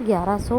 1100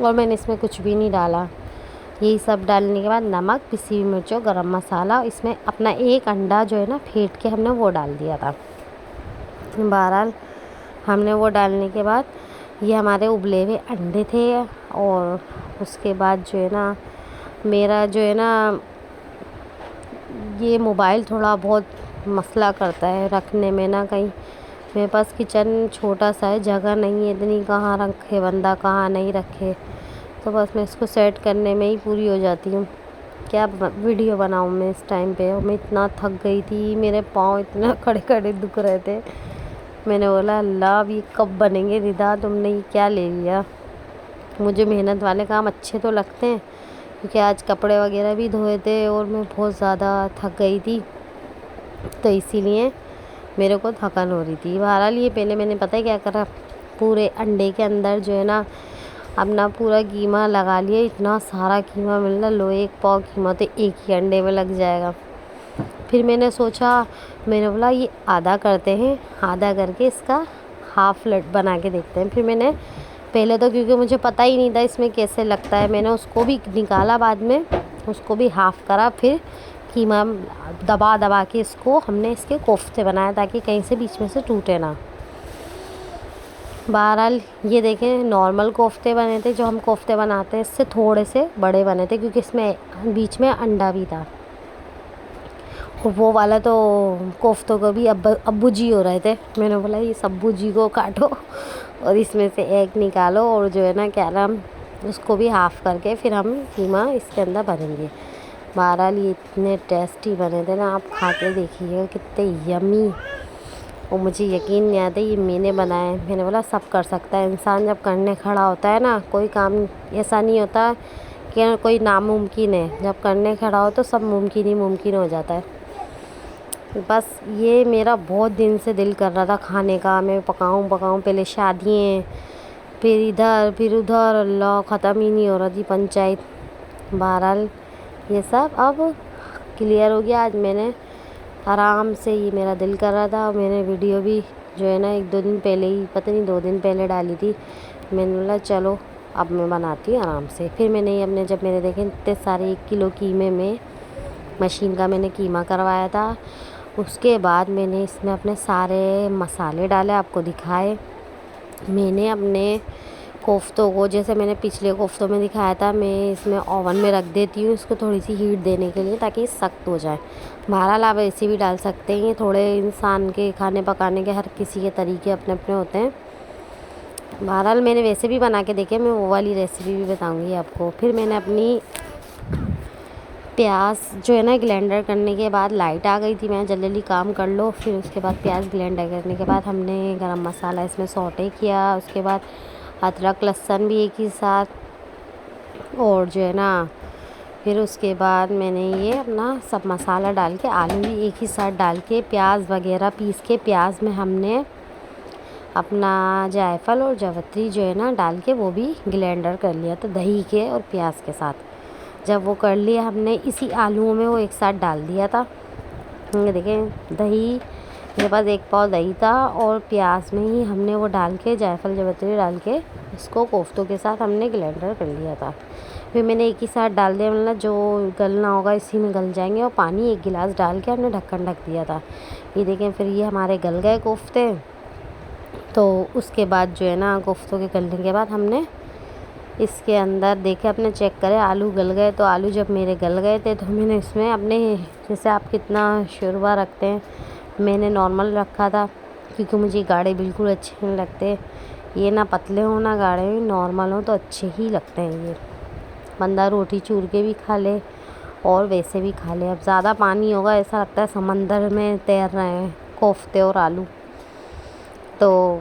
اور میں نے اس میں کچھ بھی نہیں ڈالا. یہی سب ڈالنے کے بعد نمک، پسی ہوئی مرچ اور گرم مسالہ، اس میں اپنا ایک انڈا جو ہے نا پھیٹ کے ہم نے وہ ڈال دیا تھا. بہرحال ہم نے وہ ڈالنے کے بعد یہ ہمارے ابلے ہوئے انڈے تھے. اور اس کے بعد جو ہے نا میرا جو ہے نا یہ موبائل تھوڑا بہت مسئلہ کرتا ہے رکھنے میں نا. کہیں میرے پاس کچن چھوٹا سا ہے، جگہ نہیں ہے اتنی، کہاں رکھے بندہ کہاں نہیں رکھے، تو بس میں اس کو سیٹ کرنے میں ہی پوری ہو جاتی ہوں. کیا ویڈیو بناؤں میں اس ٹائم پہ، اور میں اتنا تھک گئی تھی، میرے پاؤں اتنا کھڑے کھڑے دکھ رہے تھے. میں نے بولا اللہ اب یہ کب بنیں گے ردا، تم نے یہ کیا لے لیا. مجھے محنت والے کام اچھے تو لگتے ہیں، کیونکہ آج کپڑے وغیرہ بھی دھوئے تھے اور میں بہت زیادہ تھک گئی تھی، تو اسی لیے میرے کو تھکن ہو رہی تھی. بہرحال یہ پہلے میں نے پتہ ہے کیا کرا، پورے انڈے کے اندر جو ہے نا اپنا پورا قیمہ لگا لیا. اتنا سارا قیمہ ملنا، لو 1 پاؤ قیمہ تو ایک ہی انڈے میں لگ جائے گا. پھر میں نے سوچا، میں نے بولا یہ آدھا کرتے ہیں، آدھا کر کے اس کا ہاف بنا کے دیکھتے ہیں. پھر میں نے پہلے تو کیونکہ مجھے پتہ ہی نہیں تھا اس میں کیسے لگتا ہے، میں نے اس کو بھی نکالا، بعد میں اس کو بھی ہاف کرا. پھر قیمہ دبا دبا کے اس کو ہم نے اس کے کوفتے بنائے تاکہ کہیں سے بیچ میں سے ٹوٹے نہ. بہرحال یہ دیکھیں نارمل کوفتے بنے تھے، جو ہم کوفتے بناتے ہیں اس سے تھوڑے سے بڑے بنے تھے، کیونکہ اس میں بیچ میں انڈا بھی تھا. وہ والا تو کوفتوں کو بھی ابو جی ہو رہے تھے. میں نے بولا یہ ابو جی کو کاٹو اور اس میں سے ایک نکالو، اور جو ہے نا کیا نام اس کو بھی ہاف کر کے پھر ہم قیمہ اس کے اندر بھریں گے. بہرحال یہ اتنے ٹیسٹی بنے تھے نا، آپ کھا کے دیکھیے کتنے یمی. اور مجھے یقین نہیں آتا یہ میں نے بنائے. میں نے بولا سب کر سکتا ہے انسان، جب کرنے کھڑا ہوتا ہے نا کوئی کام ایسا نہیں ہوتا کہ کوئی ناممکن ہے. جب کرنے کھڑا ہو تو سب ممکن ہی ممکن ہو جاتا ہے. بس یہ میرا بہت دن سے دل کر رہا تھا کھانے کا، میں پکاؤں. پہلے شادی ہیں، پھر ادھر پھر ادھر، اللہ ختم ہی نہیں ہو رہا تھی پنچایت. بہرحال یہ سب اب کلیئر ہو گیا. آج میں نے آرام سے، یہ میرا دل کر رہا تھا، میں نے ویڈیو بھی جو ہے نا 1-2 دن پہلے ہی، پتہ نہیں 2 دن پہلے ڈالی تھی. میں نے بولا چلو اب میں بناتی ہوں آرام سے. پھر میں نے اپنے جب میرے دیکھیں اتنے سارے 1 کلو قیمے میں مشین کا میں نے قیمہ کروایا تھا. اس کے بعد میں نے اس میں اپنے سارے مسالے ڈالے، آپ کو دکھائے. میں نے اپنے کوفتوں کو، جیسے میں نے پچھلے کوفتوں میں دکھایا تھا، میں اس میں اوون میں رکھ دیتی ہوں اس کو تھوڑی سی ہیٹ دینے کے لیے تاکہ سخت ہو جائے. بہرحال آپ ایسے بھی ڈال سکتے ہیں، تھوڑے انسان کے کھانے پکانے کے ہر کسی کے طریقے اپنے اپنے ہوتے ہیں. بہرحال میں نے ویسے بھی بنا کے دیکھے، میں وہ والی ریسیپی بھی بتاؤں گی آپ کو. پھر میں نے اپنی پیاز جو ہے نا گلینڈر کرنے کے بعد، لائٹ آ گئی تھی، میں جلدی کام کر لو. پھر اس کے بعد پیاز گلینڈر کرنے کے بعد ہم نے گرم مسالہ اس میں سوٹے کیا. اس کے بعد ادرک لہسن بھی ایک ہی ساتھ، اور جو ہے نا پھر اس کے بعد میں نے یہ اپنا سب مسالہ ڈال کے، آلو بھی ایک ہی ساتھ ڈال کے، پیاز وغیرہ پیس کے، پیاز میں ہم نے اپنا جائفل اور جوتری جو ہے نا ڈال کے وہ بھی گلینڈر کر لیا تھا دہی کے اور پیاز کے ساتھ. جب وہ کر لیا ہم نے اسی آلوؤں میں وہ ایک ساتھ ڈال دیا تھا. دیکھیں دہی میرے پاس 1 پاؤ دہی تھا، اور پیاز میں ہی ہم نے وہ ڈال کے جائفل جوتری ڈال کے اس کو کوفتوں کے ساتھ ہم نے گلینڈر کر لیا تھا. پھر میں نے ایک ہی ساتھ ڈال دیا، مطلب جو گلنا ہوگا اسی میں گل جائیں گے. اور پانی 1 گلاس ڈال کے ہم نے ڈھکن ڈھک دیا تھا. یہ دیکھیں پھر یہ ہمارے گل گئے کوفتے. تو اس کے بعد جو ہے نا کوفتوں کے گلنے کے بعد ہم نے اس کے اندر دیکھے، اپنے چیک کرے آلو گل گئے. تو آلو جب میرے گل گئے تھے تو میں نے اس میں اپنے، جیسے آپ کتنا شوربہ رکھتے ہیں، میں نے نارمل رکھا تھا کیونکہ مجھے گاڑھے بالکل اچھے نہیں لگتے. یہ نہ پتلے ہوں نہ گاڑھے، نارمل ہوں تو اچھے ہی لگتے ہیں. یہ بندہ روٹی چور کے بھی کھا لے اور ویسے بھی کھا لے. اب زیادہ پانی ہوگا ایسا لگتا ہے سمندر میں تیر رہے ہیں کوفتے اور آلو. تو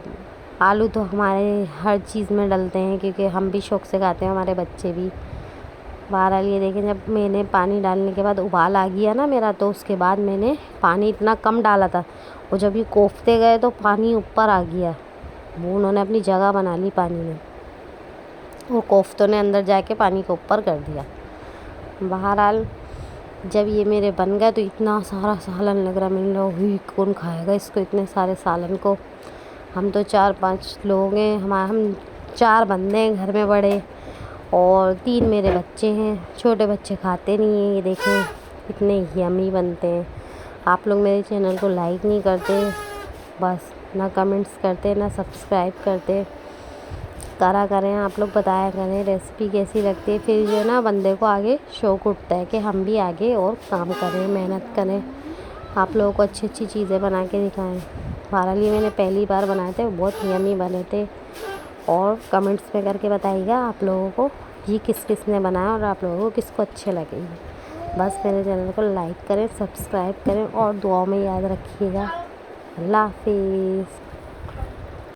آلو تو ہمارے ہر چیز میں ڈلتے ہیں کیونکہ ہم بھی شوق سے کھاتے ہیں، ہمارے بچے بھی. بہرحال یہ دیکھیں جب میں نے پانی ڈالنے کے بعد ابال آ گیا نا میرا، تو اس کے بعد میں نے پانی اتنا کم ڈالا تھا، اور جب یہ کوفتے گئے تو پانی اوپر آ گیا. وہ انہوں نے اپنی جگہ بنا لی پانی میں، وہ کوفتوں نے اندر جا کے پانی کو اوپر کر دیا. بہرحال جب یہ میرے بن گئے تو اتنا سارا سالن لگ رہا، مل رہا ہوئی کون کھائے گا اس کو، اتنے سارے سالن کو. ہم تو 4-5 لوگ ہیں، ہم 4 بندے ہیں گھر میں بڑے، اور 3 میرے بچے ہیں، چھوٹے بچے کھاتے نہیں ہیں، یہ دیکھیں کتنے یمی بنتے ہیں۔ آپ لوگ میرے چینل کو لائک نہیں کرتے، بس نہ کمنٹس کرتے نہ سبسکرائب کرتے، کرا کریں آپ لوگ، بتایا کریں ریسیپی کیسی لگتی ہے، پھر جو ہے نا بندے کو آگے شوق اٹھتا ہے کہ ہم بھی آگے اور کام کریں، محنت کریں، آپ لوگوں کو اچھی اچھی چیزیں بنا کے دکھائیں۔ ہمارے لیے میں نے پہلی بار بنائے تھے، بہت یمی بنے تھے، اور کمنٹس میں کر کے بتائیے گا آپ لوگوں کو یہ کس کس نے بنایا اور آپ لوگوں کو کس کو اچھے لگے گی۔ بس میرے چینل کو لائک کریں، سبسکرائب کریں اور دعاؤں میں یاد رکھیے گا۔ اللہ حافظ۔